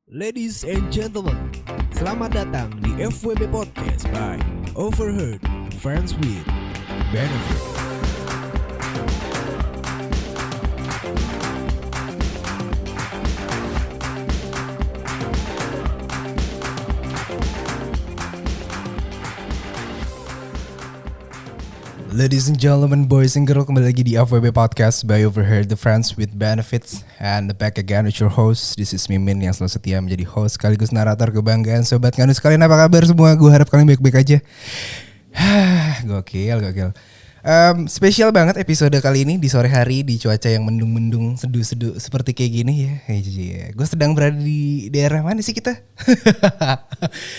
Ladies and gentlemen, selamat datang di FWB Podcast by Overheard, Friends with Benefit. Ladies and gentlemen, boys and girls, kembali lagi di FWB Podcast by Overheard, the Friends with Benefits. And back again with your host, this is Mimin yang selalu setia menjadi host sekaligus narator kebanggaan Sobat Nganus. Kalian apa kabar semua? Gue harap kalian baik-baik aja. Gokil. Spesial banget episode kali ini di sore hari di cuaca yang mendung-mendung, seduh-seduh seperti kayak gini ya. Gue sedang berada di daerah mana sih kita?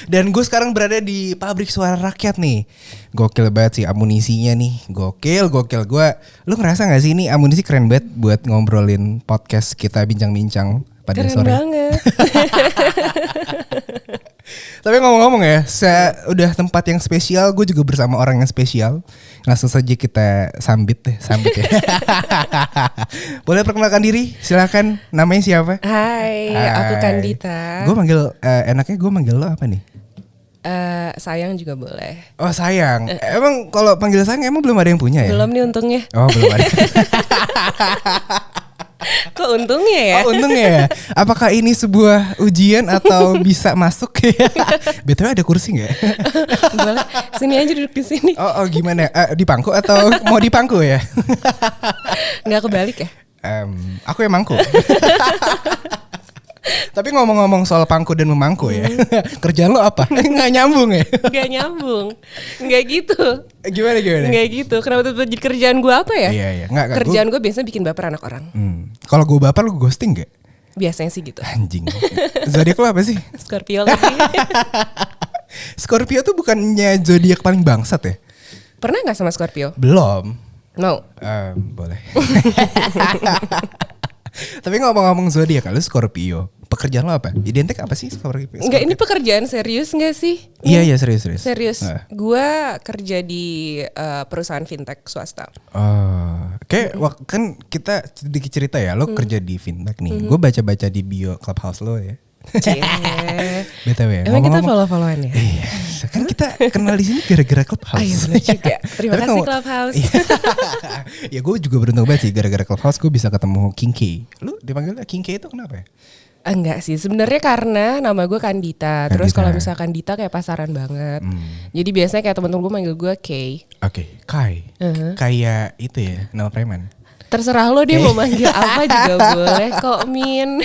Dan gue sekarang berada di pabrik suara rakyat nih. Gokil banget sih amunisinya nih. Gokil. Lu ngerasa gak sih ini amunisi keren banget buat ngobrolin podcast kita bincang-bincang pada keren sore. Keren banget. Tapi ngomong-ngomong ya, udah tempat yang spesial, gue juga bersama orang yang spesial. Langsung saja kita sambit ya. Boleh perkenalkan diri, silakan. Namanya siapa? Hai, aku Kandita. Gue manggil, enaknya gue manggil lo apa nih? Sayang juga boleh. Oh sayang, emang kalau panggil sayang emang belum ada yang punya ya? Belum nih untungnya. Oh belum ada. Kok untungnya ya? Oh untungnya ya. Apakah ini sebuah ujian atau bisa masuk ya? BTW ada kursi nggak? Boleh, sini aja duduk di sini. Oh gimana? Di pangku atau mau di pangku ya? Nggak kebalik ya? Aku yang mangku. Tapi ngomong-ngomong soal pangku dan memangku ya, kerjaan lo apa? Nggak nyambung ya? Nggak nyambung, nggak gitu. Gimana? Nggak gitu. Kenapa tuh jadi kerjaan gue apa ya? Iya. Nggak, kerjaan gue biasanya bikin baper anak orang. Kalau gue baper lo ghosting gak? Biasanya sih gitu. Anjing. Zodiak lo apa sih? Scorpio lagi. Scorpio tuh bukannya zodiak paling bangsat ya? Pernah nggak sama Scorpio? Belum. Mau. Boleh. Tapi ngomong-ngomong zodiak, lu Scorpio. Pekerjaan lo apa? Identik apa sih Scorpio? Enggak, ini pekerjaan serius nggak sih? Iya serius. Serius. Gue kerja di perusahaan fintech swasta. Kayak kan kita sedikit cerita ya, lo kerja di fintech nih. Gue baca-baca di bio Clubhouse lo ya. BTW ya. Emang kita follow-followan ya? Iya. Kan kita kenal di sini gara-gara Clubhouse. Iya benar juga. Terima kasih Clubhouse. Ya gue juga beruntung banget sih gara-gara Clubhouse gue bisa ketemu King K. Lu dipanggilnya King K itu kenapa ya? Enggak sih, sebenarnya karena nama gue Kandita. Terus kalau misalkan Dita kayak pasaran banget. Jadi biasanya kayak temen-temen gue manggil gue Kay. Oke, Kai. Kayak itu ya, nama preman. Terserah lo dia mau manggil apa juga boleh kok, Min.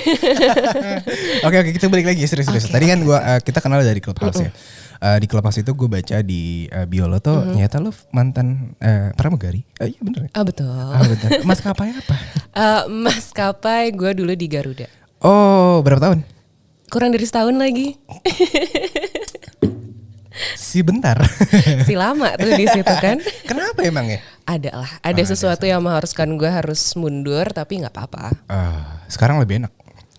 Oke, kita balik lagi serius. Tadi kan kita kenal dari Clubhouse ya. Di Clubhouse itu gue baca di bio lo tuh ternyata lo mantan pramugari. Iya bener. Betul. Betul. Maskapai apa? Maskapai gue dulu di Garuda. Oh, berapa tahun? Kurang dari setahun lagi. Si bentar. Si lama tuh di situ kan. Kenapa emang ya? Ada sesuatu yang mengharuskan gue harus mundur, tapi nggak apa-apa. Sekarang lebih enak.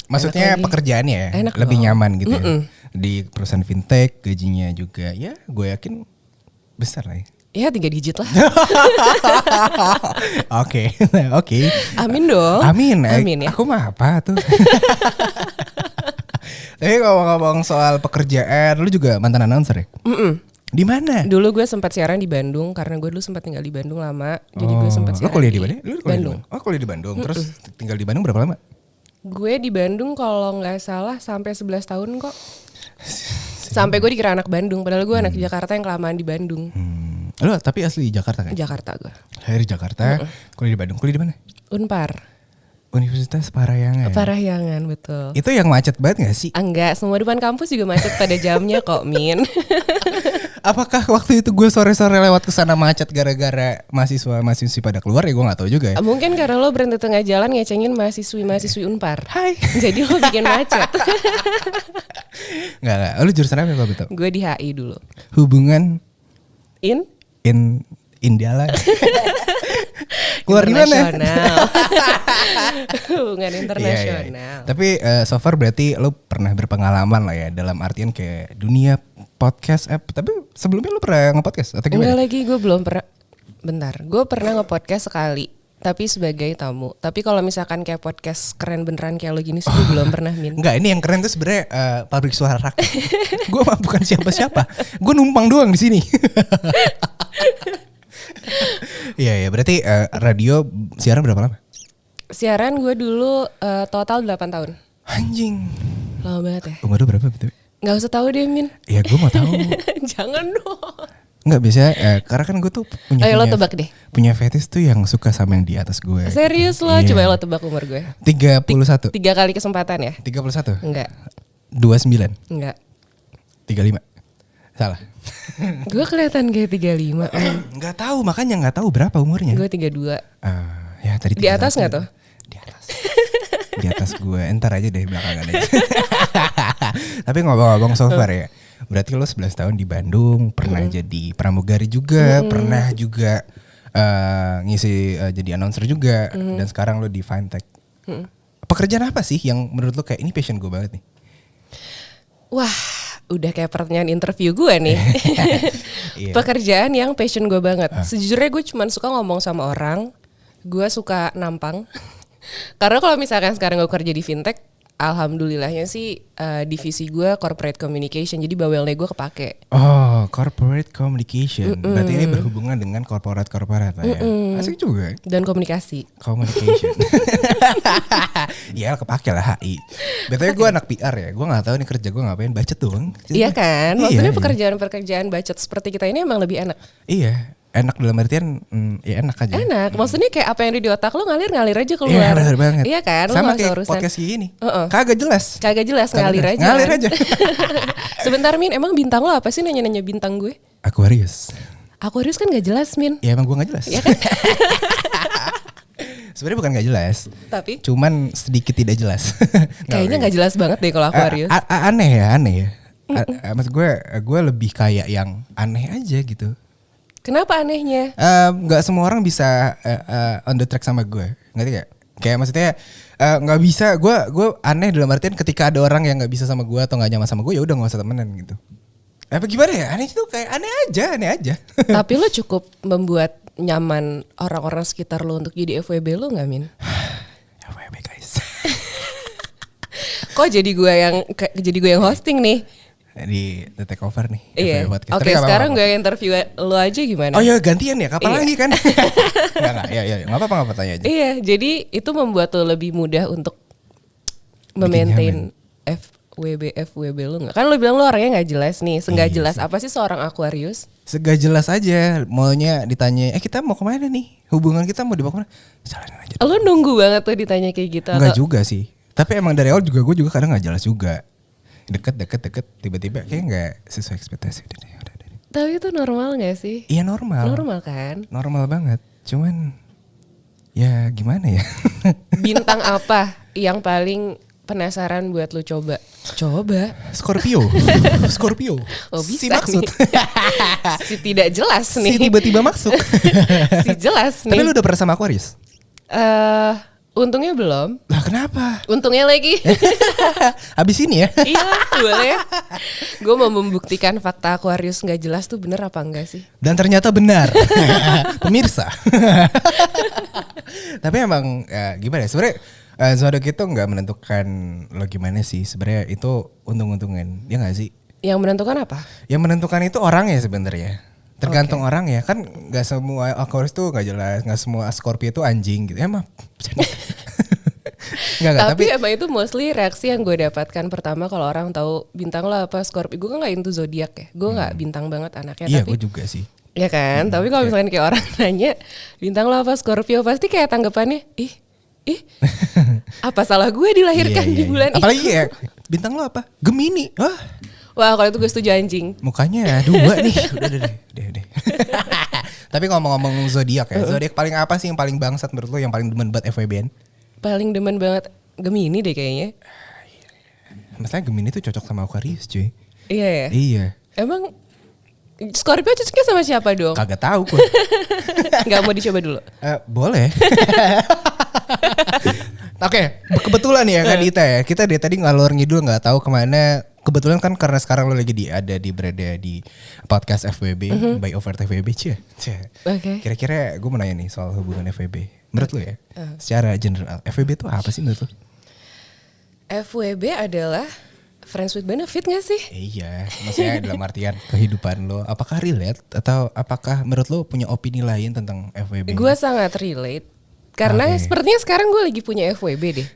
Maksudnya enak pekerjaannya ya, enak lebih dong. nyaman gitu ya. Di perusahaan fintech gajinya juga ya, gue yakin besar lah ya. Ya 3 digit lah. Oke. Amin dong. Amin ya. Ya. Aku mah apa tuh? Tapi ngomong-ngomong soal pekerjaan, lu juga mantan announcer ya? Di mana? Dulu gue sempat siaran di Bandung karena gue dulu sempat tinggal di Bandung lama. Jadi gue sempat siaran. Lo kuliah di mana? Bandung. Oh, kuliah di Bandung. Terus tinggal di Bandung berapa lama? Gue di Bandung kalau nggak salah sampai 11 tahun kok. Sampai gue dikira anak Bandung, padahal gue anak Jakarta yang kelamaan di Bandung. Lo tapi asli Jakarta kan? Jakarta gue. Lahir di Jakarta, kuliah di Bandung. Kuliah di mana? Unpar. Universitas Parahyangan. Parahyangan, betul. Itu yang macet banget gak sih? Enggak, semua depan kampus juga macet pada jamnya kok, Min. Apakah waktu itu gue sore-sore lewat ke sana macet gara-gara mahasiswa-mahasiswi pada keluar ya gue gak tahu juga ya. Mungkin karena lo berhenti tengah jalan ngecengin mahasiswi Unpar. Hai. Jadi lo bikin macet. Enggak. Lu jurusan apa kalau betul? Gue di HI dulu. Hubungan Indiala. Keluar di mana? Hubungan internasional. Iya. Tapi so far berarti lu pernah berpengalaman lah ya dalam artian kayak dunia podcast. Tapi sebelumnya lu pernah nge-podcast atau gimana? Enggak lagi, gue belum pernah. Bentar, gue pernah nge-podcast sekali. Tapi sebagai tamu. Tapi kalau misalkan kayak podcast keren beneran kayak lo gini sih gue belum pernah, Min. Enggak, ini yang keren tuh sebenarnya pabrik suara rakyat. Gue mah bukan siapa-siapa. Gue numpang doang di sini. Iya, berarti radio siaran berapa lama? Siaran gue dulu total 8 tahun. Anjing. Lama banget ya. Umur lu berapa betul? Gak usah tahu deh, Min. Ya gue mau tahu. Jangan dong. Enggak, biasanya karena kan gue tuh Ayo lo tebak deh. punya fetish tuh yang suka sama yang di atas gue. Serius lo? Iya. Coba lo tebak umur gue. 31. 3 kali kesempatan ya? 31. Enggak. 29. Enggak. 35. Salah. Gue kelihatan kayak 35. Enggak tahu, makanya enggak tahu berapa umurnya. Gue 32. Ya tadi Di atas 31. nggak tuh? Di atas. Di atas gue. Entar aja deh belakangan aja. Tapi ngomong-ngomong so far ya. Berarti lo 11 tahun di Bandung, pernah jadi pramugari juga, pernah juga ngisi jadi announcer juga, dan sekarang lo di Fintech. Pekerjaan apa sih yang menurut lo kayak ini passion gue banget nih? Wah, udah kayak pertanyaan interview gue nih. Iya. Pekerjaan yang passion gue banget. Sejujurnya gue cuma suka ngomong sama orang. Gue suka nampang. Karena kalau misalkan sekarang gue kerja di fintech, alhamdulillahnya sih divisi gue corporate communication. Jadi bawelnya gue kepake. Oh, corporate communication. Berarti ini berhubungan dengan korporat-korporat lah ya. Asik juga. Dan komunikasi. Communication. Ya kepake lah HI. Betulnya gue anak PR ya. Gue gak tahu nih kerja gue ngapain, bacot doang. Iya kan? Maksudnya Iya. pekerjaan-pekerjaan bacot seperti kita ini emang lebih enak. Iya. Enak dalam artian ya enak aja. Enak, maksudnya kayak apa yang ada di otak lo ngalir aja keluar. Iya benar banget. Iya kan? Lo Sama nggak usah kayak urusan. podcast gini. Kagak jelas. Kagak jelas, ngalir aja. Ngalir kan? aja. Sebentar, Min, emang bintang lo apa sih, nanya-nanya bintang gue? Aquarius. Aquarius kan gak jelas, Min. Ya emang gue gak jelas. Iya kan? Sebenarnya bukan gak jelas. Tapi Cuman sedikit tidak jelas. kayaknya gak jelas banget deh kalau Aquarius. Aneh ya. Maksud gue lebih kayak yang aneh aja gitu. Kenapa anehnya? Nggak semua orang bisa on the track sama gue, ngerti gak? Kayak maksudnya nggak bisa. Gue aneh dalam artian ketika ada orang yang nggak bisa sama gue atau nggak nyaman sama gue, ya udah nggak usah temenan gitu. Apa gimana ya? Aneh itu kayak aneh aja. Tapi lo cukup membuat nyaman orang-orang sekitar lo untuk jadi FWB lo nggak, Min? FWB guys. Kok jadi gue yang hosting nih? Di The Takeover nih. Iya. FWB Podcast. Oke, Tapi nggak sekarang apa-apa. gue interview lo aja gimana? Oh ya gantian ya, kapan Iya. lagi kan? Nggak, ya nggak apa-apa tanya aja. Iya, jadi itu membuat lo lebih mudah untuk Bikin memaintain FWB lo nggak? Kan lo bilang lo orangnya nggak jelas nih, senggak Iya jelas sih. apa sih seorang Aquarius? Segak jelas aja, maunya ditanya, kita mau kemana nih? Hubungan kita mau dibawa kemana? Jalanin aja. Lo nunggu banget tuh ditanya kayak gitu. Enggak atau- juga sih. Tapi emang dari awal gue juga kadang nggak jelas juga. Deket tiba-tiba kayak nggak sesuai ekspektasi. Udah. Tapi itu normal gak sih? Iya normal. Normal kan? Normal banget. Cuman ya gimana ya? Bintang apa yang paling penasaran buat lo coba? Coba. Scorpio. Oh Si bisa maksud. nih. Si tidak jelas Si nih. tiba-tiba masuk. Si jelas Tapi nih. lu udah pernah sama Aquarius? Untungnya belum. Lah kenapa? Untungnya lagi. Abis ini ya? Iya, boleh. Gue mau membuktikan fakta Aquarius nggak jelas tuh bener apa enggak sih? Dan ternyata benar. Pemirsa. Tapi emang gimana ya? Sebenarnya zodiak itu nggak menentukan lo gimana sih. Sebenarnya itu untung-untungan. Ya nggak sih? Yang menentukan apa? Yang menentukan itu orangnya sebenarnya. Tergantung orang ya. Kan nggak semua Aquarius tuh nggak jelas. Nggak semua Scorpio itu anjing gitu. Emang. Nggak, Tapi emang itu mostly reaksi yang gue dapatkan pertama kalau orang tahu bintang lo apa Scorpio. Gue kan nggak into zodiak ya. Gue nggak bintang banget anaknya. iya Tapi gue juga sih. ya kan. Tapi kalau misalkan kayak orang nanya bintang lo apa Scorpio, pasti kayak tanggapannya ih apa salah gue dilahirkan Iya, di iya. bulan ini? Apalagi kayak bintang lo apa? Gemini. Wah kalau itu gue setuju anjing. Mukanya 2 nih. Udah. Tapi ngomong-ngomong zodiak ya. Zodiak paling apa sih yang paling bangsat menurut lo, yang paling demen buat FWB-an? Paling demen banget Gemini deh kayaknya. Masalahnya Gemini tuh cocok sama Aquarius cuy. Iya ya. Iya. Emang Scorpio cocoknya sama siapa dong? Kagak tahu gue. Gak mau dicoba dulu. Boleh. Oke, kebetulan ya Kak Dita ya. Kita dari tadi ngalor ngidul nggak tahu kemana. Kebetulan kan karena sekarang lo lagi berada di podcast FWB by Over FWB cie. Oke. Kira-kira gue mau nanya nih soal hubungan FWB. Menurut lu ya, secara general, FWB itu apa sih menurut lu? FWB adalah friends with benefit gak sih? Iya, maksudnya dalam artian kehidupan lo, apakah relate atau apakah menurut lo punya opini lain tentang FWB? Gue sangat relate. Karena Oke. sepertinya sekarang gue lagi punya FWB deh.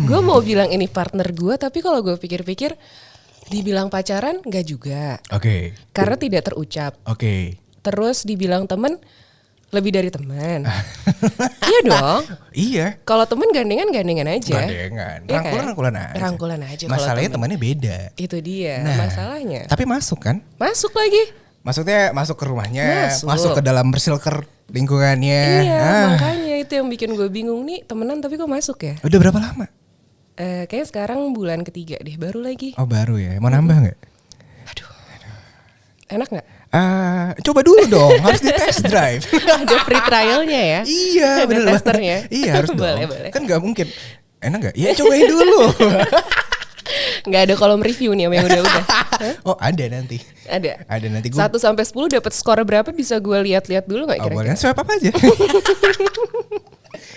Gue mau bilang ini partner gue, tapi kalau gue pikir-pikir, dibilang pacaran gak juga. Oke, Karena tidak terucap. oke. Terus dibilang temen, lebih dari teman. Iya dong. Iya. Kalau temen gandengan aja. Gandengan. Iya kan? Rangkulan aja. Rangkulan aja kalau Masalahnya temen. temannya beda. Itu dia Nah, masalahnya. Tapi masuk kan? Masuk lagi. Maksudnya masuk ke rumahnya, Masuk. masuk ke dalam circle lingkungannya. Iya, Ah, makanya itu yang bikin gue bingung nih, temenan tapi kok masuk ya? Udah berapa lama? Kayaknya sekarang bulan ketiga deh, baru lagi. Oh baru ya, mau nambah nggak? Enak nggak? Coba dulu dong, harus di test drive. Ada free trialnya ya? Iya, Ada bener testernya. Iya harus dong. Boleh. Kan nggak mungkin. Enak nggak? Ya cobain dulu. Nggak ada kolom review nih sama yang udah-udah. Oh ada nanti. Ada. Ada nanti gue. 1 sampai 10 dapat skor berapa bisa gue lihat-lihat dulu nggak Oh, boleh kira-kira? swipe apa aja.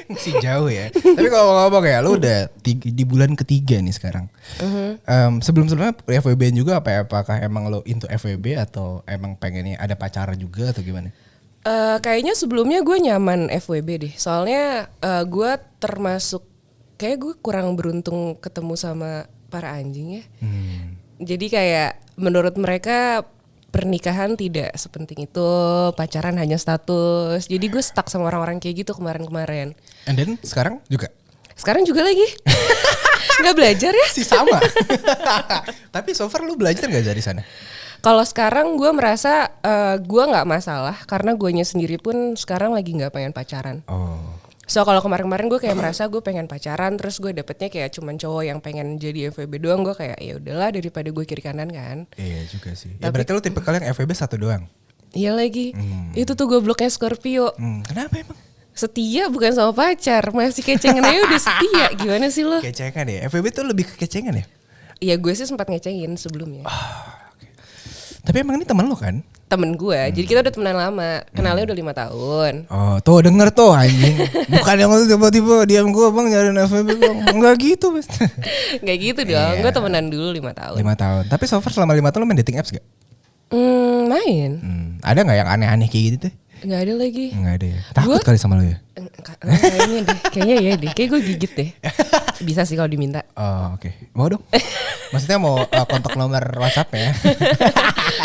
Masih jauh ya. Tapi kalau ngomong ya, lu udah di bulan ketiga nih sekarang. Sebelum-sebelumnya FWB juga apa ya? Apakah emang lo into FWB atau emang pengennya ada pacaran juga atau gimana? Kayaknya sebelumnya gue nyaman FWB deh. Soalnya gue termasuk kayak gue kurang beruntung ketemu sama para anjing ya. Jadi kayak menurut mereka pernikahan tidak sepenting itu, pacaran hanya status. Jadi gue stuck sama orang-orang kayak gitu kemarin-kemarin. And then sekarang juga? Sekarang juga lagi. Nggak belajar ya? Si sama. Tapi so far lu belajar gak dari sana? Kalau sekarang gue merasa gue nggak masalah karena guanya sendiri pun sekarang lagi nggak pengen pacaran. Oh. So kalau kemarin-kemarin gue kayak merasa gue pengen pacaran, terus gue dapetnya kayak cuman cowok yang pengen jadi FWB doang, gue kayak ya udahlah daripada gue kiri kanan kan. Iya juga sih. Ya berarti lu tipe kalian FWB satu doang? Iya lagi, itu tuh gobloknya Scorpio. Kenapa emang? Setia bukan sama pacar, masih kecengan aja udah setia. Gimana sih lo? Kecengan ya? FWB tuh lebih ke kecengan ya? Iya gue sih sempat ngecengin sebelumnya. Tapi emang ini teman lo kan? Temen gue, jadi kita udah temenan lama, kenalnya udah 5 tahun. Oh tuh denger tuh anjing. Bukan yang lu tiba-tiba diam gue bang nyariin FWB bang. Enggak gitu mas. Gak gitu dong, Iya. gue temenan dulu 5 tahun. 5 tahun. Tapi so far selama 5 tahun lu main dating apps gak? Main, Ada gak yang aneh-aneh kayak gitu tuh? gak ada lagi. Enggak ada ya. Takut Gua- kali sama lu ya? Kayaknya deh, kayaknya ya deh, kayak gue gigit deh. Bisa sih kalau diminta. Oh oke. Mau dong? Maksudnya mau kontak nomor WhatsApp ya?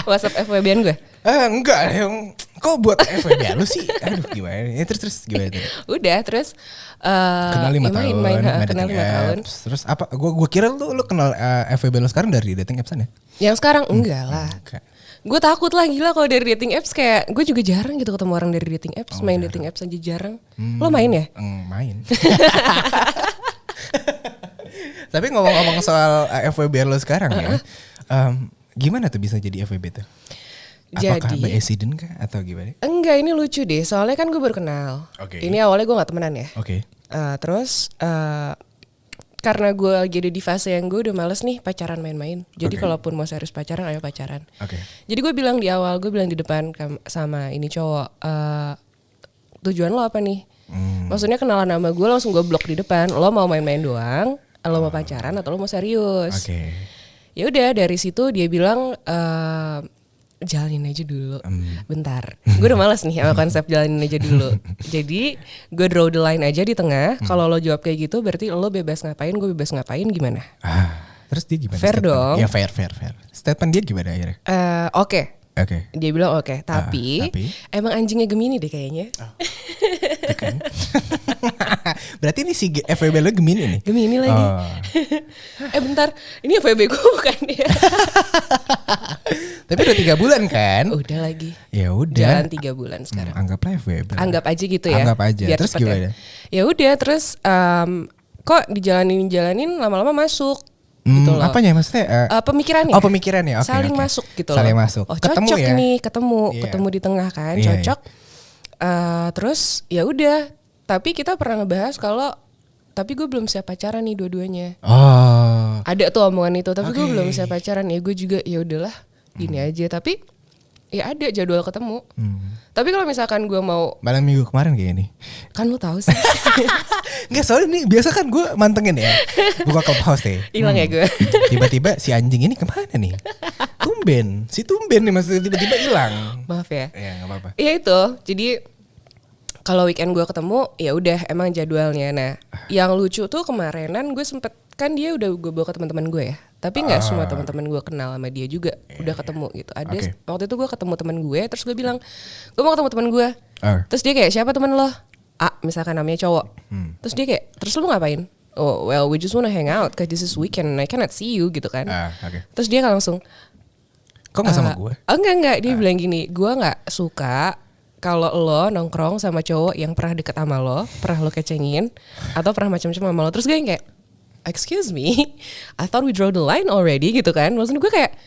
WhatsApp FWB-an gue. Enggak yang kok buat FWB lu sih? Aduh gimana? Ya terus gimana tuh? Udah terus Kenal 5 tahun, main main kenal dating 5 tahun. apps. Terus apa? Gua kira lu kenal FWB lu sekarang dari dating apps-an ya? Yang sekarang enggak lah. Enggak. Gue takut lah gila kalau dari dating apps, kayak gue juga jarang gitu ketemu orang dari dating apps. Main dating apps aja jarang. Lo main ya? Main. Tapi ngomong-ngomong soal FWB lo sekarang ya, gimana tuh bisa jadi FWB tuh? Apakah Jadi- by accident kah atau gimana? Enggak, ini lucu deh. Soalnya kan gue baru kenal. Oke. Ini awalnya gue gak temenan ya. Oke. Terus karena gue lagi ada di fase yang gue udah males nih pacaran main-main. Jadi Oke. kalaupun mau serius pacaran, ayo pacaran. Oke. Jadi gue bilang di awal, gue bilang di depan sama ini cowok, tujuan lo apa nih? Maksudnya kenalan nama gue langsung gue blok di depan. Lo mau main-main doang, lo mau pacaran atau lo mau serius? Oke. Ya udah dari situ dia bilang jalanin aja dulu, bentar. Gue udah malas nih sama konsep jalanin aja dulu. Jadi gue draw the line aja di tengah. Kalau lo jawab kayak gitu, berarti lo bebas ngapain, gue bebas ngapain, gimana? Terus dia gimana? Fair statement? dong. Ya fair. Statement dia gimana akhirnya? Oke. Oke. Dia bilang oke, tapi tapi? emang anjingnya Gemini deh kayaknya. Tuh kan. Berarti ini si FWB lo Gemini nih? Gemini lagi. Oh. Bentar, ini FWB gue bukan ya? Tapi udah 3 bulan kan? Udah lagi. Ya udah. Jalan 3 bulan sekarang. Anggaplah FWB. Anggap aja gitu ya. Anggap aja. Biar Terus cepet gimana? Ya udah, terus kok dijalanin lama-lama masuk gitu loh. Apanya maksudnya? Pemikirannya. Oh pemikirannya. Oke. Saling oke. masuk gitu loh. Saling masuk. Oh, Ketemu cocok ya. nih, ketemu Iya. di tengah kan, Iya, cocok. Terus ya udah, tapi kita pernah ngebahas kalau tapi gue belum siap pacaran nih dua-duanya. Oh. Ada tuh omongan itu, tapi gue Oke. belum siap pacaran. Ya gue juga ya udahlah, gini aja. Tapi ya ada jadwal ketemu. Tapi kalau misalkan gue mau, Malam minggu kemarin kayak ini. kan lu tahu sih, Enggak, soalnya nih biasa kan gue mantengin ya. Buka Clubhouse deh. hilang ya gue. Tiba-tiba si anjing ini kemana nih? Tumben nih maksudnya tiba-tiba hilang. Maaf ya. Ya nggak apa-apa. Iya itu, jadi kalau weekend gue ketemu ya udah emang jadwalnya. Nah, yang lucu tuh kemarinan gue sempet, kan dia udah gue bawa ke teman-teman gue ya. Tapi nggak semua teman-teman gue kenal sama dia juga udah ketemu gitu. Ada waktu itu gue ketemu teman gue, terus gue bilang gue mau ketemu teman gue. Terus dia kayak siapa teman lo? A, misalkan namanya cowok. Terus dia kayak terus lo mau ngapain? Oh well we just wanna hang out cause this is weekend and I cannot see you gitu kan. Terus dia langsung Kok nggak sama gue? Enggak, dia bilang gini, gue nggak suka kalau lo nongkrong sama cowok yang pernah deket sama lo, pernah lo kecengin, atau pernah macam-macam sama lo. Terus gue yang kayak, excuse me, I thought we draw the line already gitu kan. Maksud gue kayak,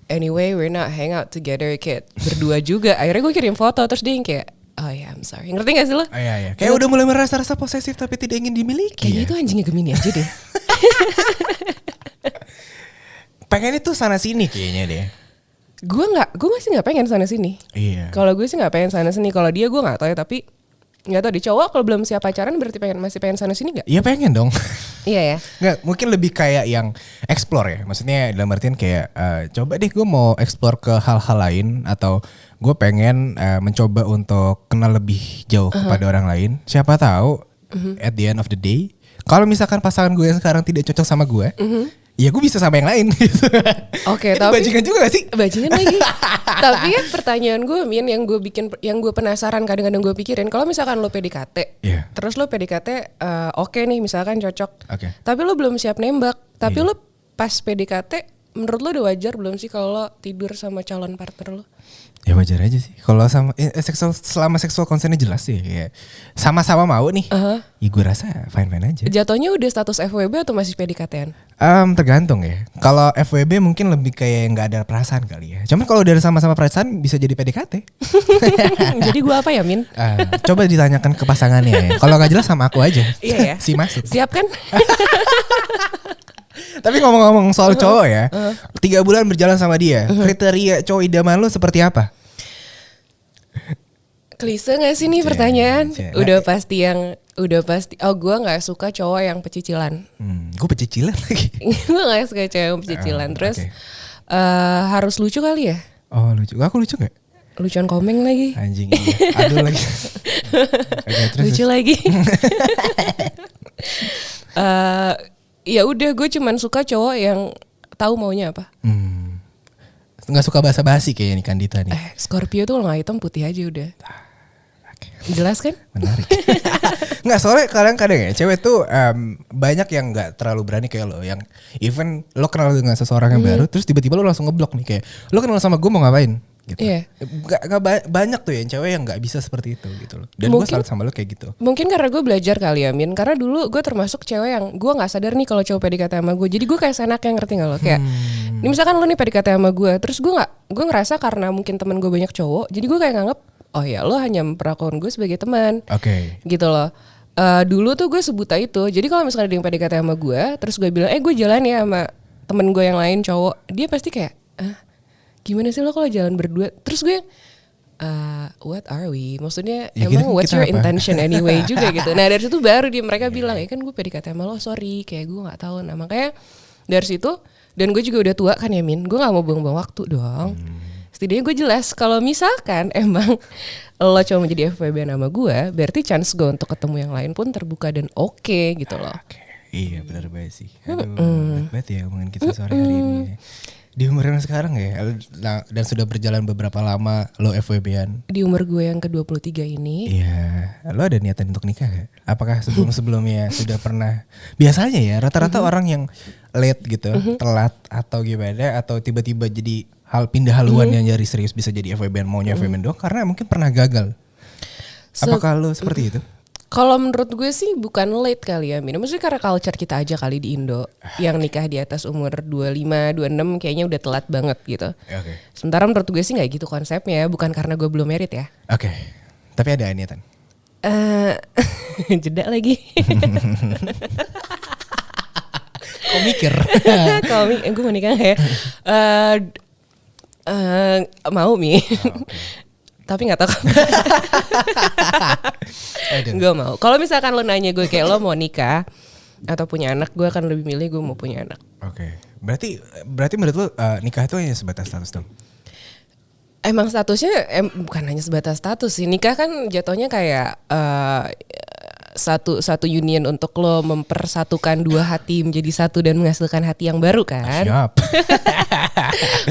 anyway we're not hang out together kayak berdua juga. Akhirnya gue kirim foto, terus dia yang kayak, oh ya I'm sorry. Ngerti gak sih lo? Iya. Kayak udah mulai merasa rasa posesif tapi tidak ingin dimiliki. Kayaknya itu anjingnya Gemini aja deh. Pengen itu sana sini kayaknya deh. Gue masih nggak pengen sana sini. Iya. Kalau gue sih nggak pengen sana sini. Kalau dia gue nggak tahu ya, tapi nggak tahu di cowok kalau belum siap pacaran berarti masih pengen sana sini nggak? Iya pengen dong. Iya ya. Nggak, mungkin lebih kayak yang explore ya. Maksudnya dalam artian kayak coba deh gue mau explore ke hal-hal lain atau gue pengen mencoba untuk kenal lebih jauh kepada orang lain. Siapa tahu at the end of the day, kalau misalkan pasangan gue yang sekarang tidak cocok sama gue, ya gue bisa sama yang lain gitu. Oke, tapi bajingan juga gak sih? Bajingan lagi. Tapi ya pertanyaan gue Min yang gue penasaran kadang-kadang gue pikirin, kalau misalkan lo PDKT, terus lo PDKT oke nih misalkan cocok. Tapi lo belum siap nembak, tapi lo pas PDKT menurut lo udah wajar belum sih kalau lo tidur sama calon partner lo? Ya wajar aja sih. Kalau sama selama seksual consentnya jelas sih ya. Sama-sama mau nih. Ya gue rasa fine-fine aja. Jatuhnya udah status FWB atau masih PDKT-an? Tergantung ya. Kalau FWB mungkin lebih kayak nggak ada perasaan kali ya. Cuman kalau udah sama-sama perasaan bisa jadi PDKT. Jadi gue apa ya Min? Coba ditanyakan ke pasangannya ya. Kalau nggak jelas sama aku aja. Iya ya. Si masuk. Siap kan? Tapi ngomong-ngomong soal cowok ya, 3 bulan berjalan sama dia, kriteria cowok idaman lo seperti apa? Klise gak sih nih pertanyaan? Udah pasti. Oh gue nggak suka cowok yang pecicilan. Gue pecicilan lagi. Gue nggak suka cowok yang pecicilan. Terus harus lucu kali ya? Oh lucu. Aku lucu nggak? Lucuan komeng lagi. Anjing. Aduh lagi. Lucu lagi. Ya udah gue cuman suka cowok yang tahu maunya apa. Nggak suka basa-basi kayaknya nih Kandita nih. Scorpio tuh kalau nggak hitam putih aja udah. Jelas kan? Menarik. Nggak, soalnya kadang-kadang ya cewek tuh banyak yang nggak terlalu berani kayak lo, yang even lo kenal dengan seseorang yang baru terus tiba-tiba lo langsung ngeblok nih, kayak lo kenal sama gue mau ngapain gitu. Iya. Gak banyak tuh ya cewek yang nggak bisa seperti itu gitu loh. Dan gue salut sama lo kayak gitu. Mungkin karena gue belajar kali ya Min. Karena dulu gue termasuk cewek yang gue nggak sadar nih kalau cowok PDKT sama gue. Jadi gue kayak senaknya, ngerti nggak lo? Kayak ini misalkan lo nih PDKT sama gue, terus gue ngerasa karena mungkin teman gue banyak cowok, jadi gue kayak nganggep oh ya lo hanya memperlakukan gue sebagai teman. Gitu loh. Dulu tuh gue sebuta itu. Jadi kalau misalkan ada yang PDKT sama gue, terus gue bilang gue jalan ya sama temen gue yang lain cowok, dia pasti kayak gimana sih lo kalau jalan berdua? Terus gue what are we? Maksudnya ya, emang what's your apa? intention anyway juga gitu. Nah dari situ baru mereka bilang ya kan gue PDKT sama lo, sorry kayak gue nggak tahu. Nah makanya dari situ, dan gue juga udah tua kan ya Min, gue nggak mau buang-buang waktu dong. Setidaknya gue jelas kalau misalkan emang lo cuma menjadi FWB nama gue, berarti chance gue untuk ketemu yang lain pun terbuka dan oke gitu loh. Iya benar banget sih. Aduh, berat ya ngomongin kita sore hari ini. Di umur yang sekarang ya, dan sudah berjalan beberapa lama lo FWB-an. Di umur gue yang ke-23 ini. Iya, lo ada niatan untuk nikah gak? Apakah sebelum-sebelumnya sudah pernah? Biasanya ya, rata-rata orang yang late gitu, telat atau gimana, atau tiba-tiba jadi pindah haluan yang jadi serius bisa jadi FWB-an, maunya FWB-an doang karena mungkin pernah gagal. Apakah lo seperti itu? Kalau menurut gue sih bukan late kali ya Min. Maksudnya karena culture kita aja kali di Indo, yang nikah di atas umur 25, 26 kayaknya udah telat banget gitu. Sementara menurut gue sih gak gitu konsepnya. Bukan karena gue belum married ya. Tapi ada niatan? Jeda lagi. Kok mikir? Gue mau nikah ya. Mau Mi. Tapi nggak tahu. Gue mau. Kalau misalkan lo nanya gue kayak lo mau nikah atau punya anak, gue akan lebih milih gue mau punya anak. Oke. Berarti menurut lo nikah itu hanya sebatas status dong? Emang statusnya bukan hanya sebatas status sih. Nikah kan jatuhnya kayak satu union untuk lo mempersatukan dua hati menjadi satu dan menghasilkan hati yang baru kan. Siap.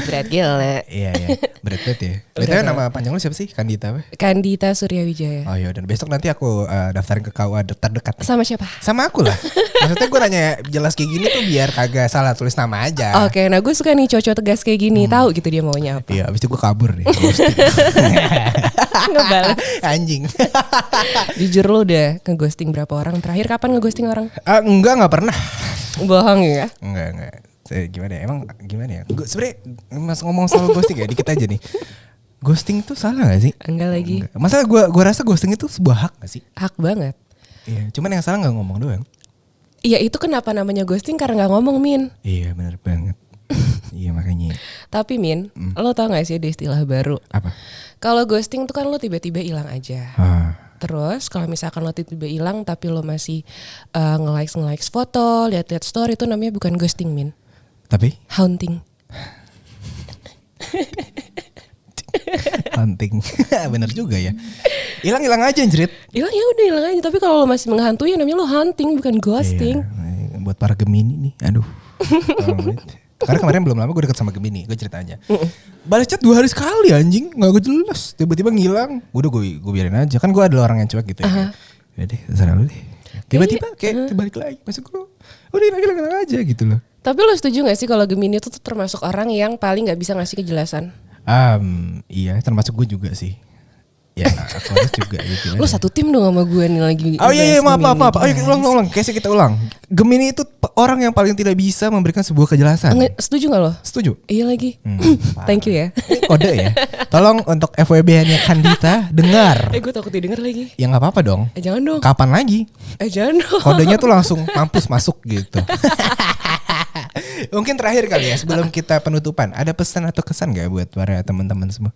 Berat gila. Iya. Berat banget ya. Betul, nama panjang lo siapa sih? Kandita apa? Kandita Suryawijaya. Oh iya, dan besok nanti aku daftarin ke KUA terdekat. Sama siapa? Sama aku lah. Maksudnya gue nanya jelas kayak gini tuh biar kagak salah tulis nama aja. Oke, nah gue suka nih cowok tegas kayak gini. Tahu gitu dia maunya apa. Iya, abis itu gue kabur nih. Ngebales. Anjing. Jujur lo udah ngeghosting berapa orang? Terakhir kapan ngeghosting orang? Enggak pernah. Bohong ya? Enggak. Gimana ya? Emang gimana ya? Gue sebenarnya mas ngomong soal ghosting ya dikit aja nih. Ghosting itu salah gak sih? Enggak lagi. Masalah gue rasa ghosting itu sebuah hak gak sih? Hak banget. Iya, cuman yang salah gak ngomong doang. Iya itu kenapa namanya ghosting karena gak ngomong Min. Iya benar banget. Iya makanya. Tapi Min, lo tau gak sih ada istilah baru? Apa? Kalau ghosting tuh kan lo tiba-tiba hilang aja. Terus kalau misalkan lo tiba-tiba hilang tapi lo masih nge-likes foto, lihat-lihat story, itu namanya bukan ghosting Min. Tapi? Haunting. Hunting. Bener juga ya. Hilang aja anjrit. Hilang ya udah hilang aja. Tapi kalau lo masih menghantui namanya lo hunting bukan ghosting. Iya, buat para Gemini nih. Aduh. Karena kemarin belum lama gue deket sama Gemini. Gue ceritanya. Balas chat 2 hari sekali anjing. Gak jelas. Tiba-tiba ngilang. Udah gue biarin aja. Kan gue adalah orang yang cuek gitu ya. Ya deh terserah lu deh. Tiba-tiba kayak balik lagi. Masuk gue. Udah hilang aja gitu loh. Tapi lo setuju gak sih kalau Gemini itu tuh termasuk orang yang paling gak bisa ngasih kejelasan? Iya termasuk gue juga sih. Ya aku harus juga gitu. Lo satu tim dong sama gue nih lagi. Oh iya maaf. Ayo ulang. Kayaknya kita ulang. Gemini itu orang yang paling tidak bisa memberikan sebuah kejelasan. Setuju gak lo? Setuju. Iya lagi. Thank you ya. Kode ya. Tolong untuk FWB-nya Kandita dengar. Gue takut didengar lagi. Ya nggak apa-apa dong. Jangan dong. Kapan lagi? Jangan dong. Kodenya tuh langsung mampus masuk gitu. Mungkin terakhir kali ya sebelum kita penutupan. Ada pesan atau kesan gak buat para teman-teman semua?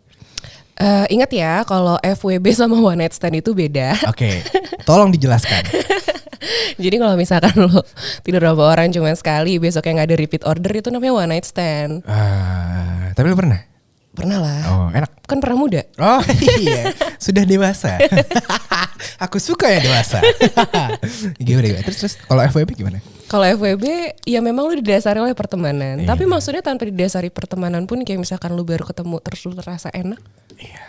Ingat ya kalau FWB sama one night stand itu beda. Oke, tolong dijelaskan. Jadi kalau misalkan lo tidur sama orang cuma sekali, besoknya nggak ada repeat order, itu namanya one night stand. Tapi lo pernah? Pernah lah. Oh enak. Kan pernah muda. Oh iya, sudah dewasa. Aku suka ya dewasa. Gimana? Terus kalau FWB gimana? Kalau FWB ya memang lu didasari oleh pertemanan. Tapi maksudnya tanpa didasari pertemanan pun kayak misalkan lu baru ketemu terus lu terasa enak. Iya.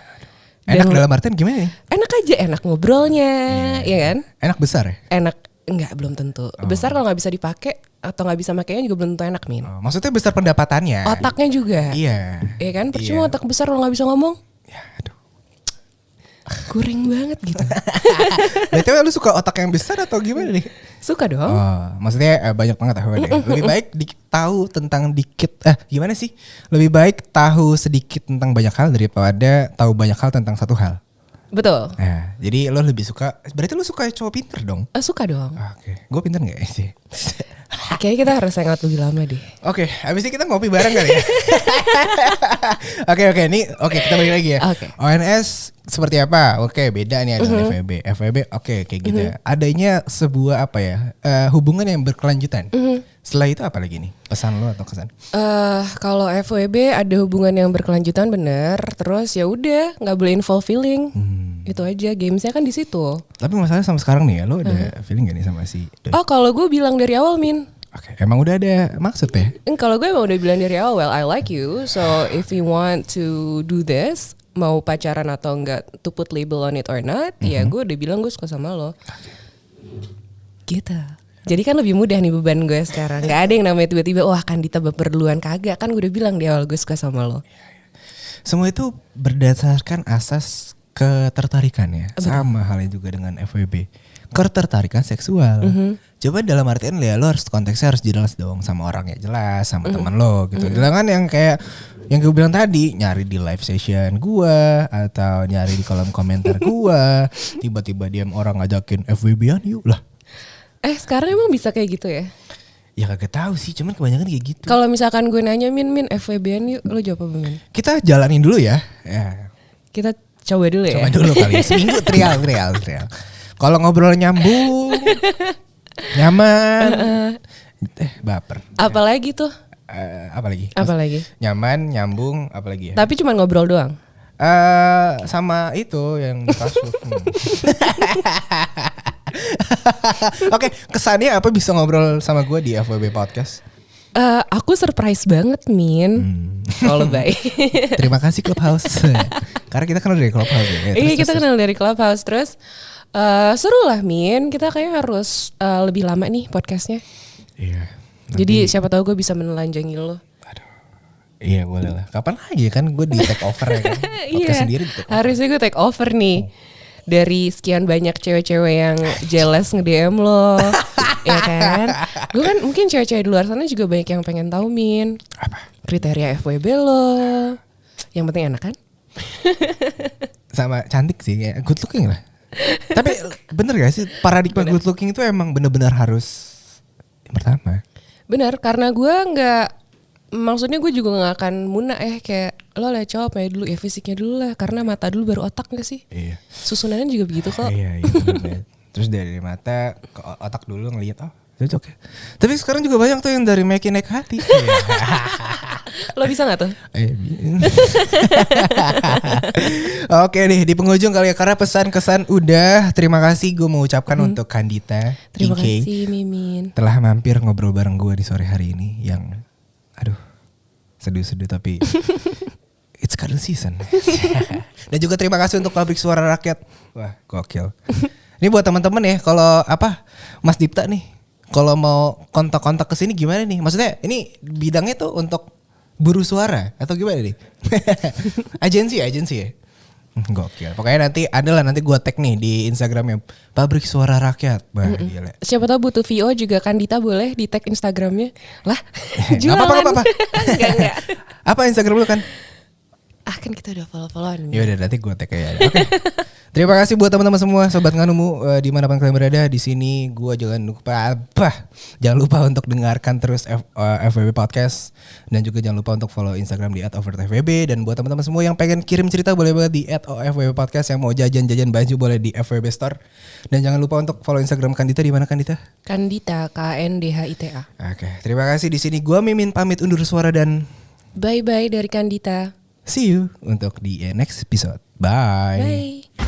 Enak dalam artian gimana nih? Enak aja, enak ngobrolnya, ya kan? Enak besar ya? Enak enggak belum tentu. Besar kalau nggak bisa dipakai atau nggak bisa makainya juga belum tentu enak Min. Maksudnya besar pendapatannya. Otaknya juga. Iya. Iya kan? Percuma otak besar lo nggak bisa ngomong. Ya aduh. Kuring banget gitu. Berarti lu suka otak yang besar atau gimana nih? Suka dong. Maksudnya banyak banget Lebih baik tahu tentang dikit. Gimana sih? Lebih baik tahu sedikit tentang banyak hal daripada tahu banyak hal tentang satu hal. Betul. Nah, jadi lo lebih suka. Berarti lo suka cowok pinter dong? Suka dong. Oke. Gue pinter gak sih? Kayaknya kita harus hangout lebih lama deh. Oke, abis ini kita ngopi bareng kali ya. Oke, nih, kita balik lagi ya. Oke. ONS seperti apa? Oke, beda nih ada FWB. FWB, oke, kayak gitu ya. Adanya sebuah apa ya? Hubungan yang berkelanjutan. Setelah itu apa lagi nih? Pesan lo atau kesan? Kalau FWB ada hubungan yang berkelanjutan bener. Terus ya udah, nggak boleh involve feeling. Itu aja, gamesnya kan di situ. Tapi masalahnya sama sekarang nih ya, lo ada feeling gak nih sama si Doi? Oh kalau gue bilang dari awal Min. Oke, emang udah ada maksud ya? Kalau gue emang udah bilang dari awal, well I like you, so if you want to do this, mau pacaran atau enggak, to put label on it or not, ya gue udah bilang gue suka sama lo. Gitu. Jadi kan lebih mudah nih beban gue sekarang. Gak ada yang namanya tiba-tiba, wah Kandita berperluan, kagak. Kan gue udah bilang di awal gue suka sama lo. Semua itu berdasarkan asas ketertarikan ya. Sama halnya juga dengan FWB. Ketertarikan seksual. Coba dalam artian ya lo harus konteksnya harus jelas dong sama orangnya jelas, sama teman lo gitu. Jangan yang kayak yang gue bilang tadi, nyari di live session gua atau nyari di kolom komentar gua, tiba-tiba DM orang ngajakin FWB-an yuk lah. Sekarang emang bisa kayak gitu ya? Ya kagak tahu sih, cuman kebanyakan kayak gitu. Kalau misalkan gue nanya Min FWB-an yuk, lo jawab apa Min? Kita jalanin dulu ya. Ya. Kita coba dulu ya. Coba dulu kali. Seminggu trial. Kalau ngobrol nyambung, nyaman, baper. Apalagi tuh? Apalagi? Nyaman, nyambung, apalagi ya? Tapi cuma ngobrol doang. Sama itu yang di kasur. Oke, kesannya apa bisa ngobrol sama gue di FWB Podcast? Aku surprise banget Min. Kalau baik. Terima kasih Clubhouse. Karena kita kenal dari Clubhouse ya. Iya kita kenal dari Clubhouse. Terus seru lah Min. Kita kayaknya harus lebih lama nih podcastnya. Iya. Jadi siapa tahu gue bisa menelanjangi lo. Iya boleh lah. Kapan lagi kan gue di take over ya kan. Podcast sendiri di take over. Harusnya gue take over nih. Dari sekian banyak cewek-cewek yang jealous nge-DM lo. Ya kan. Gue kan mungkin cewek-cewek di luar sana juga banyak yang pengen tahu Min. Apa? Kriteria FWB lo. Yang penting enak kan? Sama cantik sih, ya good looking lah. Tapi bener gak sih paradigma good looking itu emang bener-bener harus yang pertama? Bener, karena gue maksudnya gue juga gak akan muna kayak lo liat cowok ya dulu ya fisiknya dulu lah. Karena mata dulu baru otak gak sih? Iya. Susunannya juga begitu kok. Iya bener. Terus dari mata ke otak dulu ngeliat cocok ya. Tapi sekarang juga banyak tuh yang dari makin naik hati. Lo bisa gak tuh? Oke deh, di penghujung kali ya, karena pesan kesan udah. Terima kasih gue mau ucapkan untuk Kandita Terima IK kasih Mimin. telah mampir ngobrol bareng gue di sore hari ini. Yang aduh seduh-seduh tapi it's current season. Dan juga terima kasih untuk Pabrik Suara Rakyat. Wah gokil. Ini buat teman-teman ya, kalau Mas Dipta nih, kalau mau kontak-kontak ke sini gimana nih? Maksudnya ini bidangnya tuh untuk buruh suara atau gimana nih? agensi ya? Gokil. Pokoknya nanti gue tag nih di Instagramnya Pabrik Suara Rakyat. Bah, gila. Siapa tahu butuh VO juga Kandita boleh di tag Instagramnya. Lah, Gak apa-apa. Enggak. Apa Instagram lu kan? Kan kita udah follow-followan. Ya udah nanti gue tag aja. Oke. Terima kasih buat teman-teman semua sobat Nganumu dimanapun kalian berada. Di sini gue jangan lupa untuk dengarkan terus FWB Podcast, dan juga jangan lupa untuk follow Instagram di @overfwb. Dan buat teman-teman semua yang pengen kirim cerita boleh banget di @ofwb podcast. Yang mau jajan baju boleh di FWB Store. Dan jangan lupa untuk follow Instagram Kandita di mana Kandita? Kandita KNDHITA. Oke, terima kasih. Di sini gue Mimin pamit undur suara dan bye dari Kandita. see you untuk di next episode. Bye. Bye.